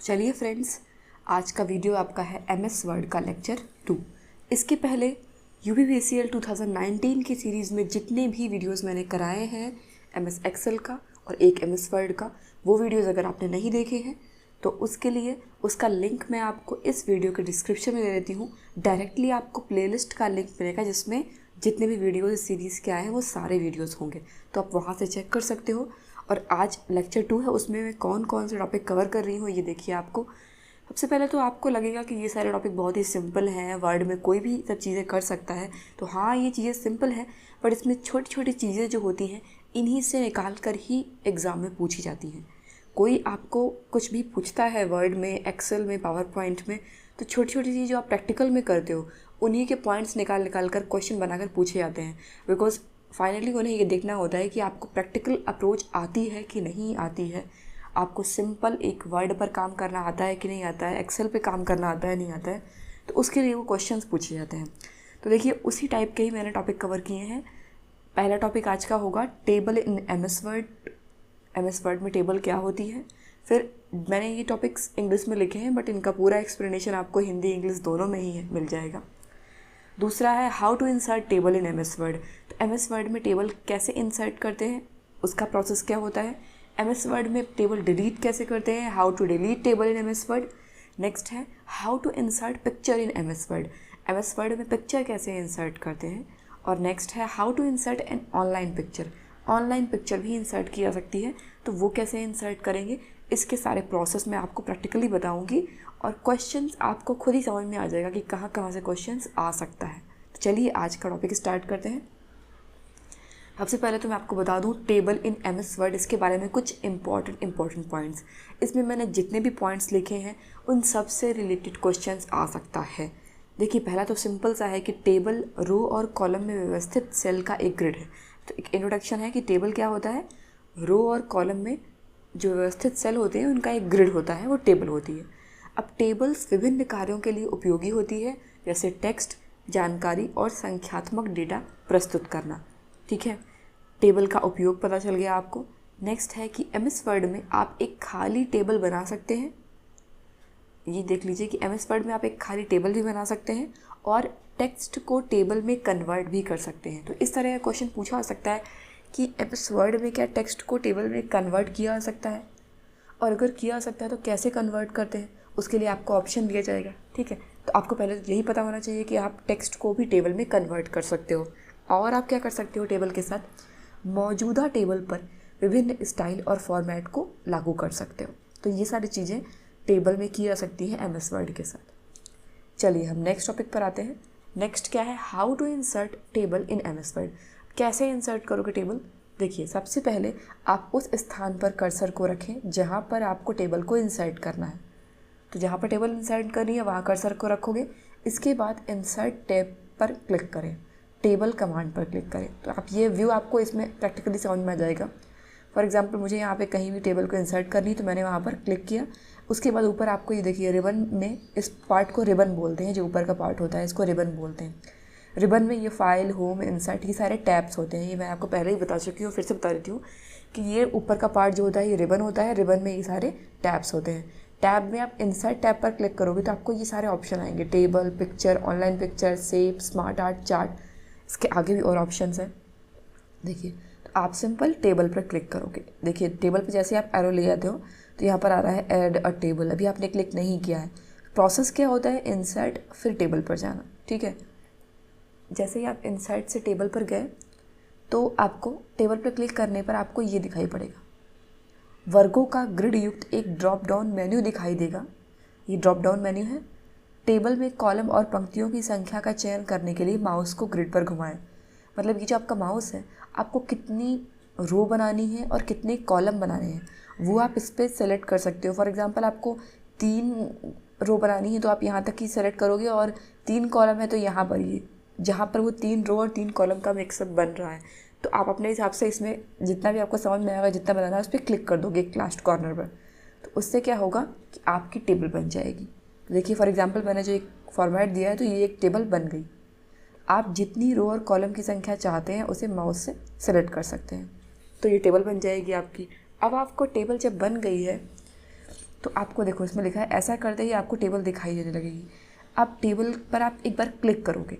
चलिए फ्रेंड्स, आज का वीडियो आपका है MS वर्ड का लेक्चर 2। इसके पहले UPPCL 2019 की सीरीज़ में जितने भी वीडियोस मैंने कराए हैं MS एक्सेल का और एक MS वर्ड का, वो वीडियोस अगर आपने नहीं देखे हैं तो उसके लिए उसका लिंक मैं आपको इस वीडियो के डिस्क्रिप्शन में दे देती हूँ। डायरेक्टली आपको प्लेलिस्ट का लिंक मिलेगा जिसमें जितने भी वीडियोस इस सीरीज़ के आए हैं वो सारे वीडियोस होंगे, तो आप वहाँ से चेक कर सकते हो। और आज लेक्चर 2 है, उसमें मैं कौन कौन से टॉपिक कवर कर रही हूँ ये देखिए। आपको सबसे पहले तो आपको लगेगा कि ये सारे टॉपिक बहुत ही सिंपल हैं, वर्ड में कोई भी सब चीज़ें कर सकता है। तो हाँ, ये चीज़ें सिंपल हैं, बट इसमें छोटी छोटी चीज़ें जो होती हैं इन्हीं से निकाल कर ही एग्ज़ाम में पूछी जाती हैं। कोई आपको कुछ भी पूछता है वर्ड में, एक्सेल में, पावर पॉइंट में, तो छोटी छोटी चीज़ जो आप प्रैक्टिकल में करते हो उन्हीं के पॉइंट्स निकाल निकाल कर क्वेश्चन बनाकर पूछे जाते हैं। बिकॉज फाइनली उन्हें ये देखना होता है कि आपको प्रैक्टिकल अप्रोच आती है कि नहीं आती है, आपको सिंपल एक वर्ड पर काम करना आता है कि नहीं आता है, एक्सेल पे काम करना आता है नहीं आता है, तो उसके लिए वो क्वेश्चंस पूछे जाते हैं। तो देखिए उसी टाइप के ही मैंने टॉपिक कवर किए हैं। पहला टॉपिक आज का होगा table in MS word. MS word में टेबल क्या होती है। फिर मैंने ये टॉपिक्स इंग्लिश में लिखे हैं, बट इनका पूरा एक्सप्लेनेशन आपको हिंदी इंग्लिश दोनों में ही मिल जाएगा। दूसरा है how to insert table in MS word. तो MS वर्ड में टेबल कैसे इंसर्ट करते हैं, उसका प्रोसेस क्या होता है। MS वर्ड में टेबल डिलीट कैसे करते हैं, how to delete table in MS word. Next है how to insert picture in MS word. MS word में पिक्चर कैसे इंसर्ट करते हैं। और नेक्स्ट है how to insert an online picture. Online picture भी इंसर्ट की जा सकती है, तो वो कैसे इंसर्ट करेंगे, इसके सारे प्रोसेस मैं आपको प्रैक्टिकली बताऊंगी। और क्वेश्चंस आपको खुद ही समझ में आ जाएगा कि कहाँ कहाँ से क्वेश्चंस आ सकता है। तो चलिए आज का टॉपिक स्टार्ट करते हैं। सबसे पहले तो मैं आपको बता दूं टेबल इन MS वर्ड, इसके बारे में कुछ इंपॉर्टेंट पॉइंट्स। इसमें मैंने जितने भी पॉइंट्स लिखे हैं उन सब से रिलेटेड क्वेश्चंस आ सकता है। देखिए पहला तो सिंपल सा है कि टेबल रो और कॉलम में व्यवस्थित सेल का एक ग्रिड है। तो एक इंट्रोडक्शन है कि टेबल क्या होता है। रो और कॉलम में जो व्यवस्थित सेल होते हैं उनका एक ग्रिड होता है, वो टेबल होती है। अब टेबल्स विभिन्न कार्यों के लिए उपयोगी होती है, जैसे टेक्स्ट, जानकारी और संख्यात्मक डेटा प्रस्तुत करना। ठीक है, टेबल का उपयोग पता चल गया आपको। नेक्स्ट है कि MS वर्ड में आप एक खाली टेबल बना सकते हैं। ये देख लीजिए कि MS वर्ड में आप एक खाली टेबल भी बना सकते हैं और टेक्स्ट को टेबल में कन्वर्ट भी कर सकते हैं। तो इस तरह का क्वेश्चन पूछा जा सकता है कि MS वर्ड में क्या टेक्स्ट को टेबल में कन्वर्ट किया जा सकता है, और अगर किया जा सकता है तो कैसे कन्वर्ट करते हैं, उसके लिए आपको ऑप्शन दिया जाएगा। ठीक है, तो आपको पहले तो यही पता होना चाहिए कि आप टेक्स्ट को भी टेबल में कन्वर्ट कर सकते हो। और आप क्या कर सकते हो, टेबल के साथ मौजूदा टेबल पर विभिन्न स्टाइल और फॉर्मेट को लागू कर सकते हो। तो ये सारी चीज़ें टेबल में की जा सकती हैं MS वर्ड के साथ। चलिए हम नेक्स्ट टॉपिक पर आते हैं। नेक्स्ट क्या है, how to insert table in MS word. कैसे इंसर्ट करोगे टेबल। देखिए सबसे पहले आप उस स्थान पर कर्सर को रखें जहाँ पर आपको टेबल को इंसर्ट करना है। तो जहाँ पर टेबल इंसर्ट करनी है वहाँ कर्सर को रखोगे। इसके बाद इंसर्ट टैब पर क्लिक करें, टेबल कमांड पर क्लिक करें। तो आप ये व्यू आपको इसमें प्रैक्टिकली समझ में आ जाएगा। फॉर एग्जांपल मुझे यहाँ पे कहीं भी टेबल को इंसर्ट करनी, तो मैंने वहाँ पर क्लिक किया। उसके बाद ऊपर आपको ये देखिए रिबन में, इस पार्ट को रिबन बोलते हैं, जो ऊपर का पार्ट होता है इसको रिबन बोलते हैं। रिबन में ये फाइल, होम, इंसर्ट, ये सारे टैब्स होते हैं। ये मैं आपको पहले ही बता चुकी हूँ, फिर से बता देती हूँ कि ये ऊपर का पार्ट जो होता है ये रिबन होता है। रिबन में ये सारे टैब्स होते हैं। टैब में आप इंसर्ट टैब पर क्लिक करोगे तो आपको ये सारे ऑप्शन आएंगे, table, picture, online picture, shape, smart art, chart. इसके आगे भी और ऑप्शंस हैं। देखिए तो आप सिंपल टेबल पर क्लिक करोगे। देखिए टेबल पर जैसे आप एरो ले जाते हो तो यहाँ पर आ रहा है ऐड अ टेबल। अभी आपने क्लिक नहीं किया है। प्रोसेस क्या होता है, इंसर्ट फिर टेबल पर जाना। ठीक है, जैसे ही आप इंसर्ट से टेबल पर गए तो आपको टेबल पर क्लिक करने पर आपको ये दिखाई पड़ेगा, वर्गों का ग्रिड युक्त एक ड्रॉप डाउन मेन्यू दिखाई देगा। ये ड्रॉप डाउन मेन्यू है। टेबल में कॉलम और पंक्तियों की संख्या का चयन करने के लिए माउस को ग्रिड पर घुमाएं। मतलब ये जो आपका माउस है, आपको कितनी रो बनानी है और कितने कॉलम बनाने हैं वो आप इस पर सेलेक्ट कर सकते हो। फॉर एग्जांपल आपको 3 रो बनानी है तो आप यहाँ तक ही सेलेक्ट करोगे, और 3 कॉलम है तो यहाँ पर ये जहाँ पर वो 3 रो और 3 कॉलम का मिक्सअप बन रहा है, तो आप अपने हिसाब से इसमें जितना भी आपको समझ में आएगा, जितना बनाना है उस पर क्लिक कर दोगे एक लास्ट कॉर्नर पर। तो उससे क्या होगा कि आपकी टेबल बन जाएगी। देखिए फॉर एग्जांपल मैंने जो एक फॉर्मेट दिया है तो ये एक टेबल बन गई। आप जितनी रो और कॉलम की संख्या चाहते हैं उसे माउस से सेलेक्ट कर सकते हैं, तो ये टेबल बन जाएगी आपकी। अब आपको टेबल जब बन गई है तो आपको देखो इसमें लिखा है ऐसा करते ही आपको टेबल दिखाई देने लगेगी। अब टेबल पर आप एक बार क्लिक करोगे,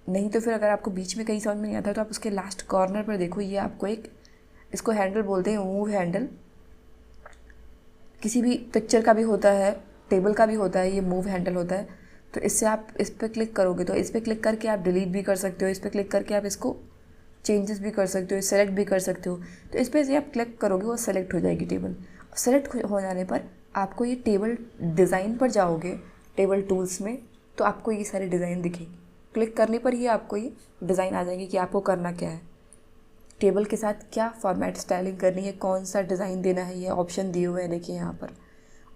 नहीं तो फिर अगर आपको बीच में कहीं समझ में नहीं आता तो आप उसके लास्ट कॉर्नर पर देखो, ये आपको एक, इसको हैंडल बोलते हैं, मूव हैंडल। किसी भी पिक्चर का भी होता है, टेबल का भी होता है, ये मूव हैंडल होता है। तो इससे आप इस पर क्लिक करोगे तो इस पर क्लिक करके आप डिलीट भी कर सकते हो, इस पर क्लिक करके आप इसको चेंजेस भी कर सकते हो, सेलेक्ट भी कर सकते हो। तो इस पर से आप क्लिक करोगे वो सेलेक्ट हो जाएगी टेबल। सेलेक्ट हो जाने पर आपको ये टेबल डिज़ाइन पर जाओगे, टेबल टूल्स में, तो आपको ये सारे डिज़ाइन दिखेंगे। क्लिक करने पर ही आपको ये डिज़ाइन आ जाएंगे कि आपको करना क्या है, टेबल के साथ क्या फॉर्मेट स्टाइलिंग करनी है, कौन सा डिज़ाइन देना है, ये ऑप्शन दिए हुए हैं देखिए यहाँ पर,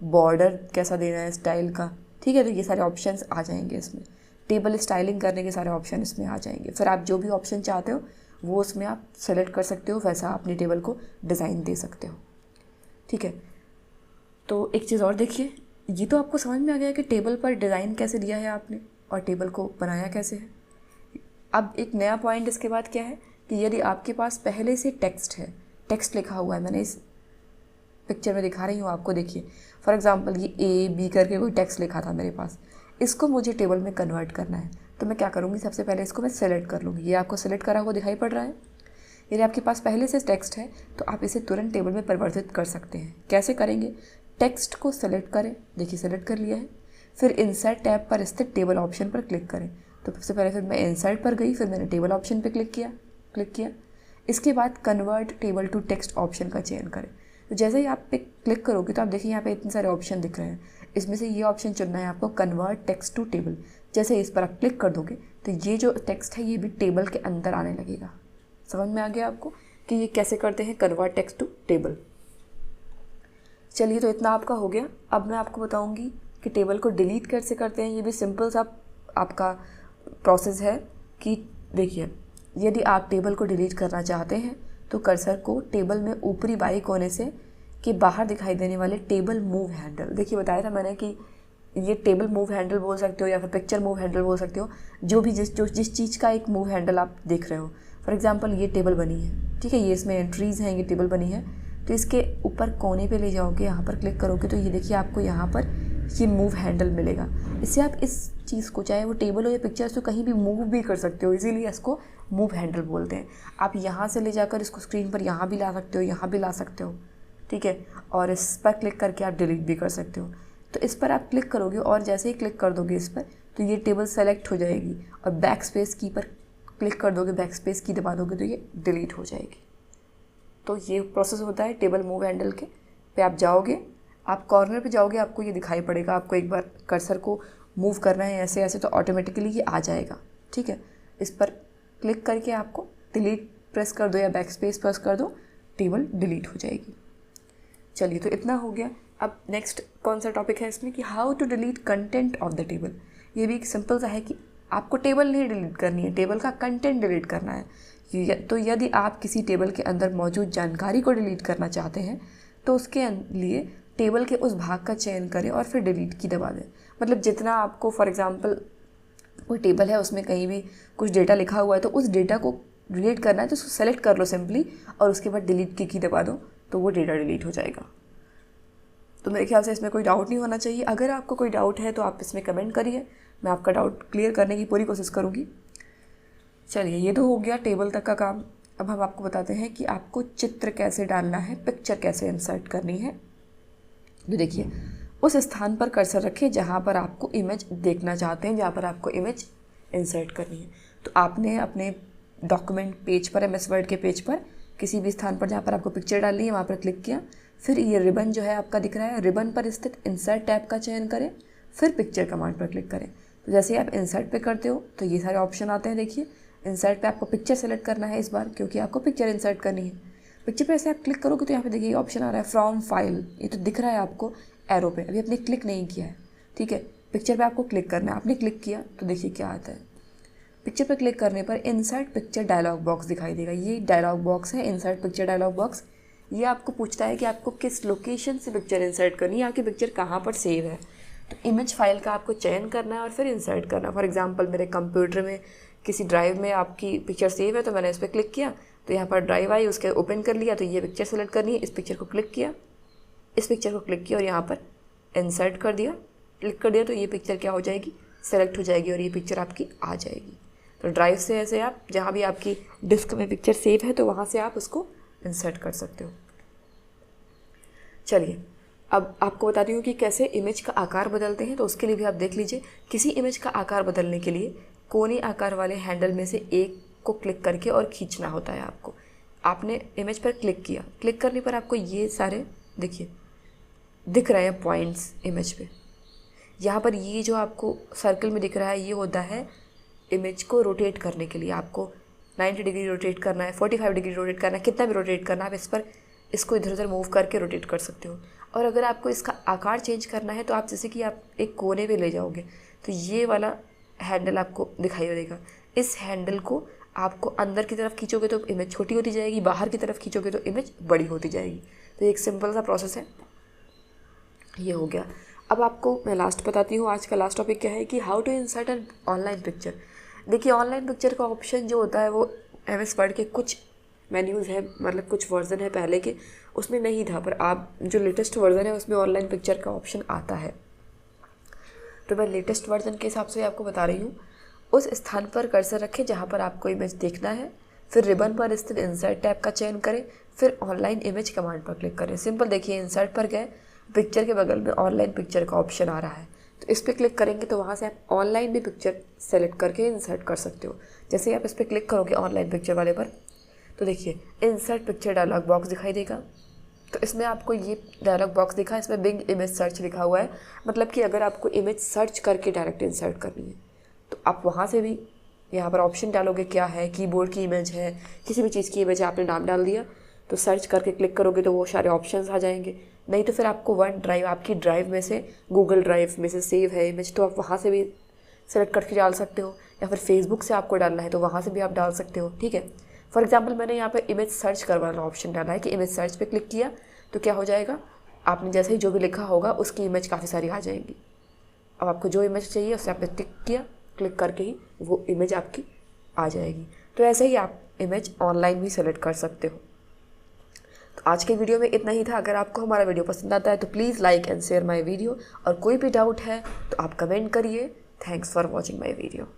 बॉर्डर कैसा देना है स्टाइल का, ठीक है। तो ये सारे ऑप्शंस आ जाएंगे इसमें, टेबल स्टाइलिंग करने के सारे ऑप्शन इसमें आ जाएंगे। फिर आप जो भी ऑप्शन चाहते हो वो उसमें आप सेलेक्ट कर सकते हो, वैसा अपनी टेबल को डिज़ाइन दे सकते हो, ठीक है। तो एक चीज़ और देखिए, ये तो आपको समझ में आ गया कि टेबल पर डिज़ाइन कैसे दिया है आपने और टेबल को बनाया कैसे है। अब एक नया पॉइंट इसके बाद क्या है कि यदि आपके पास पहले से टेक्स्ट है, टेक्स्ट लिखा हुआ है, मैंने इस पिक्चर में दिखा रही हूँ आपको, देखिए फॉर एग्जांपल ये A B करके कोई टेक्स्ट लिखा था मेरे पास, इसको मुझे टेबल में कन्वर्ट करना है। तो मैं क्या करूँगी, सबसे पहले इसको मैं सेलेक्ट कर लूँगी। ये आपको सेलेक्ट करा हुआ दिखाई पड़ रहा है। यदि आपके पास पहले से टेक्स्ट है तो आप इसे तुरंत टेबल में परिवर्तित कर सकते हैं। कैसे करेंगे, टेक्स्ट को सेलेक्ट करें, देखिए सेलेक्ट कर लिया है, फिर इंसर्ट टैब पर स्थित टेबल ऑप्शन पर क्लिक करें। तो सबसे पहले फिर मैं इंसर्ट पर गई, फिर मैंने टेबल ऑप्शन पर क्लिक किया। इसके बाद convert table to text option का चयन करें। तो जैसे ही आप पे क्लिक करोगे तो आप देखिए यहाँ पे इतने सारे ऑप्शन दिख रहे हैं, इसमें से ये ऑप्शन चुनना है आपको, कन्वर्ट टेक्स्ट टू टेबल। जैसे इस पर आप क्लिक कर दोगे तो ये जो टेक्स्ट है ये भी टेबल के अंदर आने लगेगा। समझ में आ गया आपको कि ये कैसे करते हैं, कन्वर्ट टेक्स्ट टू टेबल। चलिए, तो इतना आपका हो गया। अब मैं आपको बताऊँगी कि टेबल को डिलीट कैसे करते हैं। ये भी सिंपल सा आपका प्रोसेस है कि देखिए, यदि आप टेबल को डिलीट करना चाहते हैं तो कर्सर को टेबल में ऊपरी बाएं कोने से के बाहर दिखाई देने वाले टेबल मूव हैंडल, देखिए बताया था मैंने कि ये टेबल मूव हैंडल बोल सकते हो या फिर पिक्चर मूव हैंडल बोल सकते हो, जो भी जिस चीज़ का एक मूव हैंडल आप देख रहे हो। फॉर एग्जांपल ये टेबल बनी है, ठीक है, ये इसमें एंट्रीज़ हैं, ये टेबल बनी है। तो इसके ऊपर कोने पे ले जाओगे, यहाँ पर क्लिक करोगे तो ये देखिए आपको यहाँ पर ये मूव हैंडल मिलेगा। इससे आप इस चीज़ को, चाहे वो टेबल हो या पिक्चर, तो कहीं भी मूव भी कर सकते हो, इसीलिए इसको मूव हैंडल बोलते हैं। आप यहाँ से ले जाकर इसको स्क्रीन पर यहाँ भी ला सकते हो, यहाँ भी ला सकते हो, ठीक है। और इस पर क्लिक करके आप डिलीट भी कर सकते हो। तो इस पर आप क्लिक करोगे और जैसे ही क्लिक कर दोगे इस पर तो ये टेबल सेलेक्ट हो जाएगी, और बैक स्पेस की पर क्लिक कर दोगे, बैक स्पेस की दबा दोगे तो ये डिलीट हो जाएगी। तो ये प्रोसेस होता है टेबल मूव हैंडल के। पे आप जाओगे, आप कॉर्नर पे जाओगे, आपको ये दिखाई पड़ेगा, आपको एक बार कर्सर को मूव करना है ऐसे ऐसे तो ऑटोमेटिकली ये आ जाएगा, ठीक है। इस पर क्लिक करके आपको डिलीट प्रेस कर दो या बैक स्पेस प्रेस कर दो, टेबल डिलीट हो जाएगी। चलिए, तो इतना हो गया। अब नेक्स्ट कौन सा टॉपिक है इसमें कि how to delete content of the table. ये भी एक सिंपल सा है कि आपको टेबल नहीं डिलीट करनी है, टेबल का कंटेंट डिलीट करना है। तो यदि आप किसी टेबल के अंदर मौजूद जानकारी को डिलीट करना चाहते हैं तो उसके लिए टेबल के उस भाग का चयन करें और फिर डिलीट की दबा दें। मतलब जितना आपको, फॉर एग्जांपल कोई टेबल है उसमें कहीं भी कुछ डेटा लिखा हुआ है तो उस डेटा को डिलीट करना है तो उसको सेलेक्ट कर लो सिंपली, और उसके बाद डिलीट की दबा दो तो वो डेटा डिलीट हो जाएगा। तो मेरे ख्याल से इसमें कोई डाउट नहीं होना चाहिए। अगर आपको कोई डाउट है तो आप इसमें कमेंट करिए, मैं आपका डाउट क्लियर करने की पूरी कोशिश करूँगी। चलिए, ये तो हो गया टेबल तक का काम। अब हम आपको बताते हैं कि आपको चित्र कैसे डालना है, पिक्चर कैसे इंसर्ट करनी है। तो देखिए, उस स्थान पर कर्सर रखें जहाँ पर आपको इमेज देखना चाहते हैं, जहाँ पर आपको इमेज इंसर्ट करनी है। तो आपने अपने डॉक्यूमेंट पेज पर, MS वर्ड के पेज पर किसी भी स्थान पर जहाँ पर आपको पिक्चर डालनी है वहाँ पर क्लिक किया, फिर ये रिबन जो है आपका दिख रहा है, रिबन पर स्थित इंसर्ट टैब का चयन करें, फिर पिक्चर कमांड पर क्लिक करें। तो जैसे ही आप इंसर्ट पे करते हो तो ये सारे ऑप्शन आते हैं। देखिए, इंसर्ट पे आपको पिक्चर सेलेक्ट करना है इस बार, क्योंकि आपको पिक्चर इंसर्ट करनी है। पिक्चर पे ऐसे आप क्लिक करोगे तो यहाँ पे देखिए ऑप्शन आ रहा है फ्रॉम फाइल, ये तो दिख रहा है आपको एरो पे, अभी आपने क्लिक नहीं किया है, ठीक है। पिक्चर पे आपको क्लिक करना है, आपने क्लिक किया तो देखिए क्या आता है। पिक्चर पे क्लिक करने पर इंसर्ट पिक्चर डायलॉग बॉक्स दिखाई देगा। ये डायलॉग बॉक्स है, इंसर्ट पिक्चर डायलॉग बॉक्स। ये आपको पूछता है कि आपको किस लोकेशन से पिक्चर इंसर्ट करनी है, आपकी पिक्चर कहाँ पर सेव है। तो इमेज फाइल का आपको चयन करना है और फिर इंसर्ट करना। फॉर एग्जांपल मेरे कंप्यूटर में किसी ड्राइव में आपकी पिक्चर सेव है तो मैंने इस पर क्लिक किया तो यहाँ पर ड्राइव आई, उसके ओपन कर लिया, तो ये पिक्चर सेलेक्ट करनी है, इस पिक्चर को क्लिक किया, इस पिक्चर को क्लिक किया और यहाँ पर इंसर्ट कर दिया, क्लिक कर दिया तो ये पिक्चर क्या हो जाएगी, सेलेक्ट हो जाएगी और ये पिक्चर आपकी आ जाएगी। तो ड्राइव से ऐसे आप जहाँ भी आपकी डिस्क में पिक्चर सेव है तो वहाँ से आप उसको इंसर्ट कर सकते हो। चलिए अब आपको बताती हूँ कि कैसे इमेज का आकार बदलते हैं। तो उसके लिए भी आप देख लीजिए, किसी इमेज का आकार बदलने के लिए कोने आकार वाले हैंडल में से एक को क्लिक करके और खींचना होता है आपको। आपने इमेज पर क्लिक किया, क्लिक करने पर आपको ये सारे देखिए दिख रहे हैं पॉइंट्स इमेज पे। यहाँ पर ये जो आपको सर्कल में दिख रहा है ये होता है इमेज को रोटेट करने के लिए। आपको 90 डिग्री रोटेट करना है, 45 डिग्री रोटेट करना है, कितना भी रोटेट करना है, आप इस पर इसको इधर उधर मूव करके रोटेट कर सकते हो। और अगर आपको इसका आकार चेंज करना है तो आप जैसे कि आप एक कोने पे ले जाओगे तो ये वाला हैंडल आपको दिखाई देगा। इस हैंडल को आपको अंदर की तरफ खींचोगे तो इमेज छोटी होती जाएगी, बाहर की तरफ खींचोगे तो इमेज बड़ी होती जाएगी। तो एक सिंपल सा प्रोसेस है, ये हो गया। अब आपको मैं लास्ट बताती हूँ, आज का लास्ट टॉपिक क्या है कि how to insert an online picture. देखिए ऑनलाइन पिक्चर का ऑप्शन जो होता है वो MS वर्ड के कुछ मेन्यूज़ है, मतलब कुछ वर्जन है पहले के उसमें नहीं था, पर आप जो लेटेस्ट वर्जन है उसमें ऑनलाइन पिक्चर का ऑप्शन आता है। तो मैं लेटेस्ट वर्जन के हिसाब से आपको बता रही हूँ। उस स्थान पर कर्सर रखें जहाँ पर आपको इमेज देखना है, फिर रिबन पर स्थित इंसर्ट टैब का चयन करें, फिर ऑनलाइन इमेज कमांड पर क्लिक करें। सिंपल, देखिए इंसर्ट पर गए, पिक्चर के बगल में ऑनलाइन पिक्चर का ऑप्शन आ रहा है, तो इस पर क्लिक करेंगे तो वहाँ से आप ऑनलाइन भी पिक्चर सेलेक्ट करके इंसर्ट कर सकते हो। जैसे ही आप इस पर क्लिक करोगे ऑनलाइन पिक्चर वाले पर तो देखिए इंसर्ट पिक्चर डायलॉग बॉक्स दिखाई देगा। तो इसमें आपको ये डायलॉग बॉक्स दिखा है, इसमें बिंग इमेज सर्च लिखा हुआ है, मतलब कि अगर आपको इमेज सर्च करके डायरेक्ट इंसर्ट करनी है तो आप वहाँ से भी यहाँ पर ऑप्शन डालोगे, क्या है, कीबोर्ड की इमेज है, किसी भी चीज़ की इमेज है, आपने नाम डाल दिया तो सर्च करके क्लिक करोगे तो वो सारे ऑप्शंस आ जाएंगे। नहीं तो फिर आपको वन ड्राइव, आपकी ड्राइव में से, गूगल ड्राइव में से सेव है इमेज तो आप वहाँ से भी सेलेक्ट करके डाल सकते हो, या फिर फेसबुक से आपको डालना है तो वहाँ से भी आप डाल सकते हो। ठीक है, फॉर एग्जांपल मैंने यहाँ पे इमेज सर्च करवाना ऑप्शन डाला है कि इमेज सर्च पे क्लिक किया तो क्या हो जाएगा, आपने जैसे ही जो भी लिखा होगा उसकी इमेज काफ़ी सारी आ जाएंगी। अब आपको जो इमेज चाहिए उससे आपने टिक किया, क्लिक करके ही वो इमेज आपकी आ जाएगी। तो ऐसे ही आप इमेज ऑनलाइन भी सेलेक्ट कर सकते हो। तो आज के वीडियो में इतना ही था। अगर आपको हमारा वीडियो पसंद आता है तो please like and share my video, और कोई भी डाउट है तो आप कमेंट करिए। Thanks for watching my video.